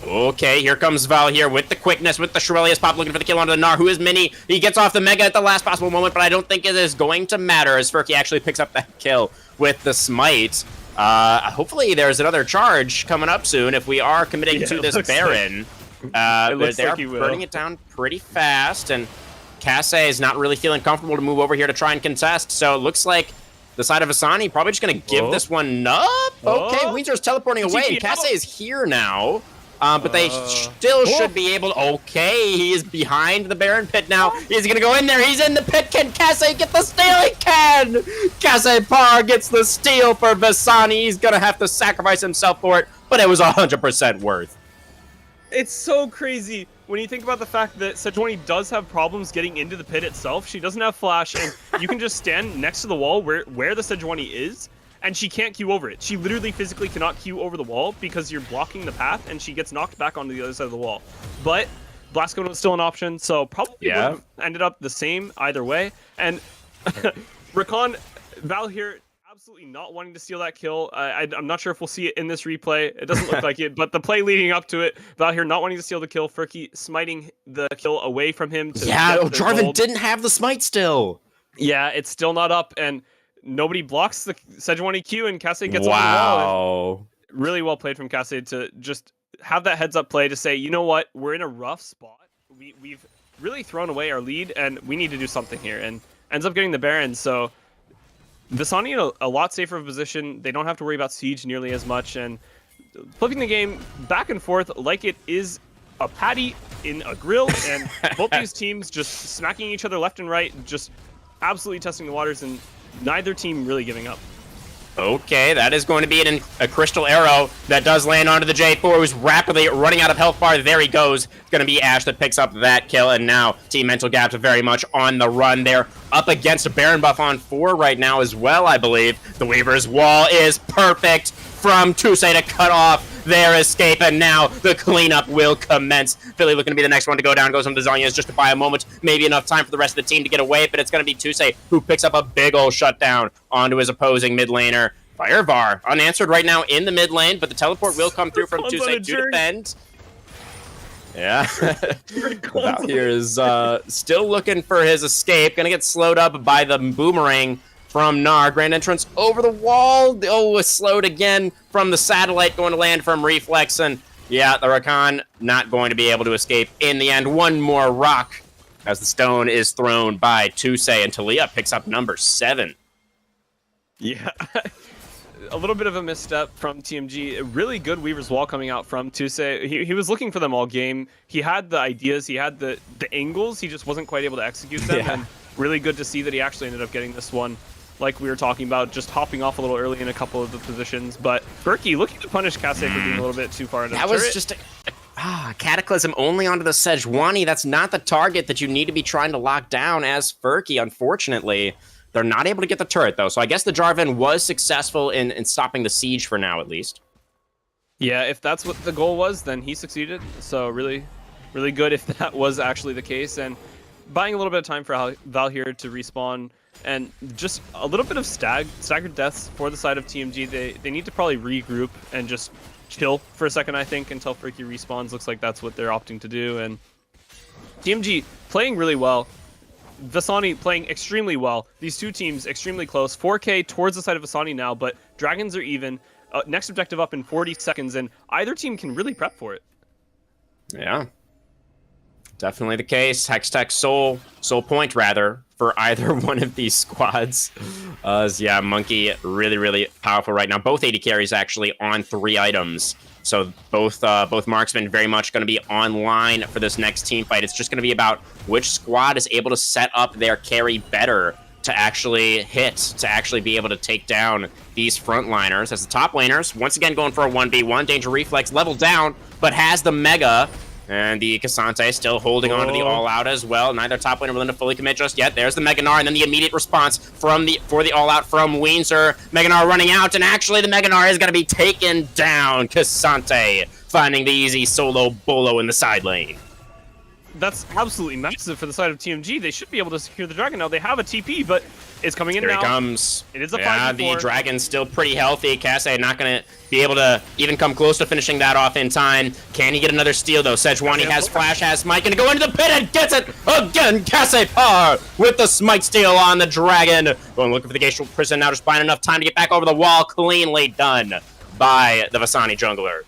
Okay, here comes Val here with the quickness, with the Shurelius pop, looking for the kill onto the Gnar, who is mini. He gets off the Mega at the last possible moment, but I don't think it is going to matter as Furky actually picks up that kill with the Smite. Hopefully there's another charge coming up soon if we are committing to this Baron. They are burning it down pretty fast, and Kase is not really feeling comfortable to move over here to try and contest, so it looks like the side of Asani probably just going to give this one up. Okay, Weezer's teleporting away, and Kase is here now. But they still should be able to... Okay, he is behind the Baron pit now. He's going to go in there. He's in the pit. Can Kase get the steal? He can! Kase Par gets the steal for Vasani. He's going to have to sacrifice himself for it, but it was 100% worth. It's so crazy when you think about the fact that Sejuani does have problems getting into the pit itself. She doesn't have flash, and you can just stand next to the wall where the Sejuani is, and she can't queue over it. She literally physically cannot queue over the wall because you're blocking the path, and she gets knocked back onto the other side of the wall. But Blastcone was still an option, so probably would have ended up the same either way. And Rakan, Val here, absolutely not wanting to steal that kill. I'm not sure if we'll see it in this replay. It doesn't look like it, but the play leading up to it, Val here not wanting to steal the kill, Furky smiting the kill away from him. Jarvan didn't have the smite still. Yeah, it's still not up, and nobody blocks the Sejuani Q, and Kase gets on the wall. Really well played from Kase to just have that heads-up play to say, you know what, we're in a rough spot. We've really thrown away our lead, and we need to do something here, and ends up getting the Baron, so Vasani in a lot safer position. They don't have to worry about siege nearly as much, and flipping the game back and forth like it is a patty in a grill, and both these teams just smacking each other left and right, just absolutely testing the waters, and neither team really giving up. Okay, that is going to be a crystal arrow that does land onto the J4, who's rapidly running out of health bar. There he goes. It's going to be Ashe that picks up that kill, and now Team Mental Gaps are very much on the run. They're up against a Baron buff on 4 right now as well, I believe. The Weaver's wall is perfect from Tusay to cut off their escape, and now the cleanup will commence. Philly looking to be the next one to go down, goes on the Zhonya's just to buy a moment, maybe enough time for the rest of the team to get away, but it's going to be Tusay who picks up a big ol' shutdown onto his opposing mid laner. Firevar unanswered right now in the mid lane, but the teleport will come through from Tusay to defend. Yeah. Val here is still looking for his escape, gonna get slowed up by the boomerang from Gnar. Grand entrance over the wall. Oh, was slowed again from the satellite, going to land from Reflex. And yeah, the Rakan not going to be able to escape in the end. One more rock as the stone is thrown by Tusay, and Talia picks up number 7. Yeah. A little bit of a misstep from TMG. A really good Weaver's Wall coming out from Tusay. He was looking for them all game. He had the ideas, he had the angles, he just wasn't quite able to execute them. Yeah. And really good to see that he actually ended up getting this one. Like we were talking about, just hopping off a little early in a couple of the positions. But Furky looking to punish Kase for being a little bit too far into the turret. That was just a Cataclysm only onto the Sejuani. That's not the target that you need to be trying to lock down as Furky, unfortunately. They're not able to get the turret, though, so I guess the Jarvan was successful in stopping the siege for now, at least. Yeah, if that's what the goal was, then he succeeded. So really, really good if that was actually the case. And buying a little bit of time for Val here to respawn, and just a little bit of staggered deaths for the side of TMG. They need to probably regroup and just chill for a second, I think, until Furky respawns. Looks like that's what they're opting to do. And TMG playing really well. Vasani playing extremely well. These two teams extremely close. 4K towards the side of Vasani now, but Dragons are even. Next objective up in 40 seconds, and either team can really prep for it. Yeah. Definitely the case. Hextech soul point, rather, for either one of these squads. Yeah, Monkey really, really powerful right now. Both AD carries actually on 3 items. So both marksmen very much going to be online for this next team fight. It's just going to be about which squad is able to set up their carry better to actually hit, to actually be able to take down these frontliners. As the top laners, once again going for a 1v1. Danger Reflex leveled down, but has the Mega. And the Cassante still holding on to the all-out as well. Neither top laner willing to fully commit just yet. There's the Mega Gnar, and then the immediate response for the all-out from Weenzer. Mega Gnar running out, and actually the Mega Gnar is going to be taken down. Cassante finding the easy solo bolo in the side lane. That's absolutely massive for the side of TMG. They should be able to secure the dragon now. They have a TP, but it's coming in now. Here he comes. It is a 5v4. Yeah, the dragon's still pretty healthy. Cassé not going to be able to even come close to finishing that off in time. Can he get another steal, though? Sejuani has flash, has smite, going to go into the pit and gets it again. Cassé Par with the smite steal on the dragon. Going looking for the Glacial Prison now, just buying enough time to get back over the wall. Cleanly done by the Vasani jungler.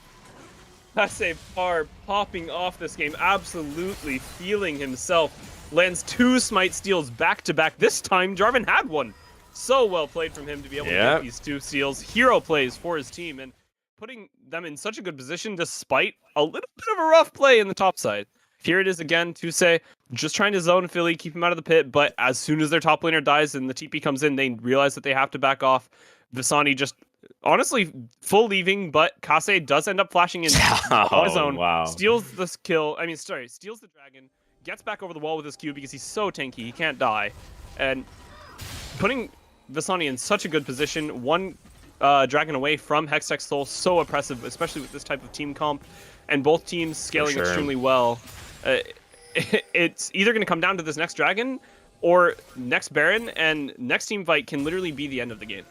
Cassé Par popping off this game, absolutely feeling himself. Lands 2 smite steals back-to-back. This time, Jarvan had one. So well played from him to be able to get these 2 steals. Hero plays for his team and putting them in such a good position despite a little bit of a rough play in the top side. Here it is again, Tuse just trying to zone Philly, keep him out of the pit, but as soon as their top laner dies and the TP comes in, they realize that they have to back off. Vasani just honestly full leaving, but Kase does end up flashing in on his own. Wow. Steals the kill. Steals the dragon. Gets back over the wall with his Q because he's so tanky, he can't die. And putting Vasani in such a good position, one dragon away from Hextech Soul, so oppressive, especially with this type of team comp, and both teams scaling extremely well. It's either going to come down to this next dragon or next Baron, and next team fight can literally be the end of the game.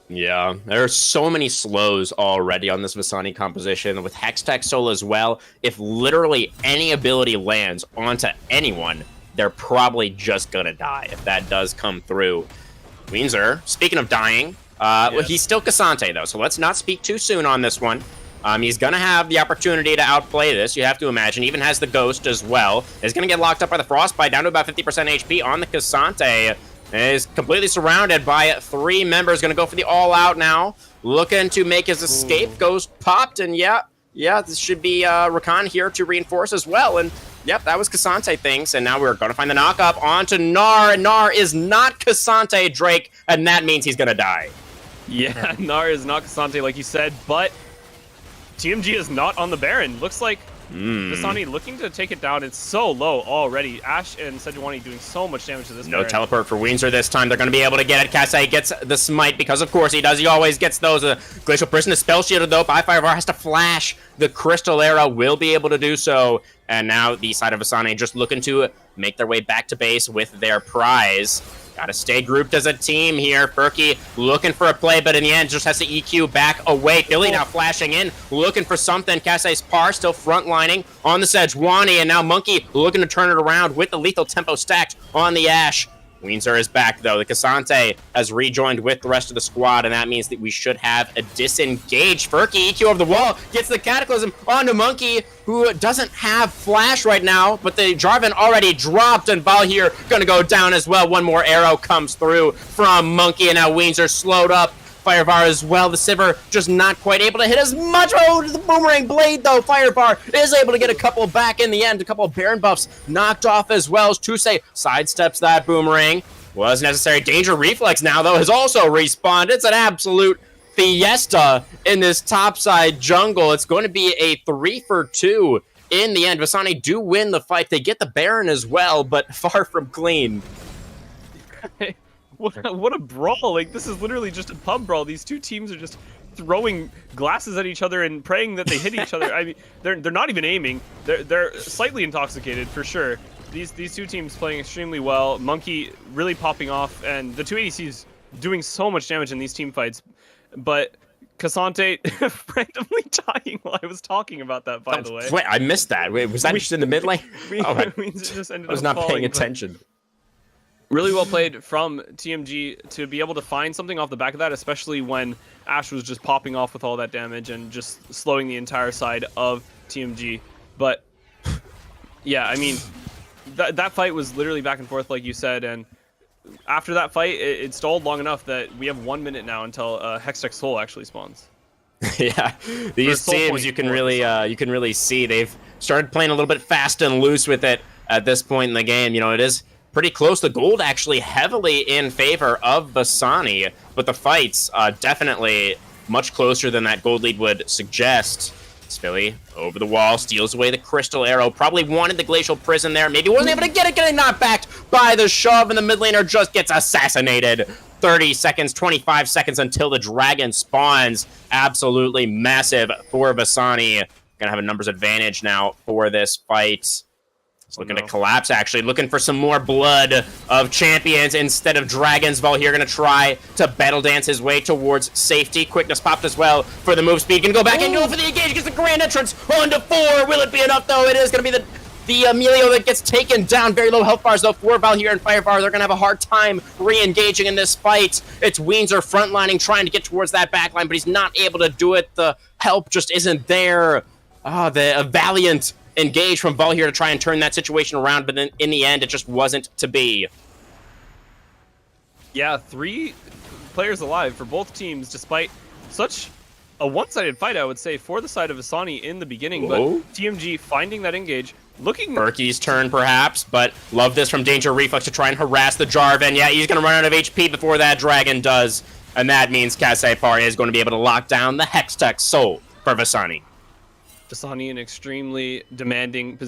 Yeah, there are so many slows already on this Vasani composition with Hextech Soul as well. If literally any ability lands onto anyone, they're probably just gonna die if that does come through. Weenzer, speaking of dying, well, he's still Cassante though, so let's not speak too soon on this one. He's gonna have the opportunity to outplay this, you have to imagine. Even has the Ghost as well. Is gonna get locked up by the Frostbite, down to about 50% HP on the Cassante. Is completely surrounded by 3 members. Going to go for the all-out now. Looking to make his escape. Ghost popped, and yeah, this should be Rakan here to reinforce as well. And yep, that was Cassante things. And now we're going to find the knock-up onto Gnar. And Gnar is not Cassante, Drake, and that means he's going to die. Yeah, Gnar is not Cassante, like you said, but TMG is not on the Baron. Looks like Vasani looking to take it down. It's so low already. Ash and Sejuani doing so much damage to this No Baron. teleport for Weenzer this time. They're going to be able to get it. Kasei gets the smite because, of course, he does. He always gets those. Glacial Prison is spell shielded, though. By Firevar has to flash. The Crystal Arrow will be able to do so. And now the side of Vasani just looking to make their way back to base with their prize. Gotta stay grouped as a team here. Furky looking for a play, but in the end just has to EQ back away. Billy now flashing in, looking for something. Kasei's Par still frontlining on the Sejuani, and now Monkey looking to turn it around with the lethal tempo stacked on the Ashe. Weenzer is back, though. The Cassante has rejoined with the rest of the squad, and that means that we should have a disengage. Furky, EQ over the wall, gets the Cataclysm onto Monkey, who doesn't have Flash right now, but the Jarvan already dropped, and Valhir gonna go down as well. One more arrow comes through from Monkey, and now Weenzer slowed up. Firevar as well. The Sivir just not quite able to hit as much. Oh, the Boomerang Blade, though. Firevar is able to get a couple back in the end. A couple of Baron buffs knocked off as well. Tuse sidesteps that Boomerang. Was necessary. Danger Reflex now, though, has also respawned. It's an absolute fiesta in this topside jungle. It's going to be a 3-for-2 in the end. Vasani do win the fight. They get the Baron as well, but far from clean. What a brawl. Like, this is literally just a pub brawl. These two teams are just throwing glasses at each other and praying that they hit each other. I mean, they're not even aiming. They're slightly intoxicated for sure. These two teams playing extremely well. Monkey really popping off, and the two ADCs doing so much damage in these team fights. But Cassante randomly dying while I was talking about that, by the way. Wait, I missed that. Wait, was that just in the mid lane? I was not paying attention. Really well played from TMG to be able to find something off the back of that, especially when Ashe was just popping off with all that damage and just slowing the entire side of TMG. But yeah, I mean, that fight was literally back and forth, like you said, and after that fight, it stalled long enough that we have 1 minute now until Hextech Soul actually spawns. Yeah, these teams you can really see they've started playing a little bit fast and loose with it at this point in the game. You know, it is pretty close. The gold actually heavily in favor of Vasani, but the fights definitely much closer than that gold lead would suggest. Philly over the wall, steals away the crystal arrow. Probably wanted the glacial prison there. Maybe wasn't able to get it. Getting knocked back by the shove, and the mid laner just gets assassinated. 30 seconds, 25 seconds until the dragon spawns. Absolutely massive for Vasani. Gonna have a numbers advantage now for this fight. Looking to collapse, actually. Looking for some more blood of champions instead of dragons. Valhir going to try to battle dance his way towards safety. Quickness popped as well for the move speed. Can go back and go for the engage. Gets the grand entrance on to 4. Will it be enough, though? It is going to be the Emilio that gets taken down. Very low health bars, though, for Valhir and Firefire. They're going to have a hard time re-engaging in this fight. It's Weenzer frontlining, trying to get towards that backline, but he's not able to do it. The help just isn't there. The valiant engage from Valhir to try and turn that situation around, but then in the end, it just wasn't to be. Yeah, 3 players alive for both teams, despite such a one-sided fight, I would say, for the side of Asani in the beginning. Whoa. But TMG finding that engage, looking... Berkey's turn, perhaps, but love this from Danger Reflex to try and harass the Jarvan. Yeah, he's going to run out of HP before that dragon does, and that means Kasepar is going to be able to lock down the Hextech Soul for Vasani. Asani, an extremely demanding position.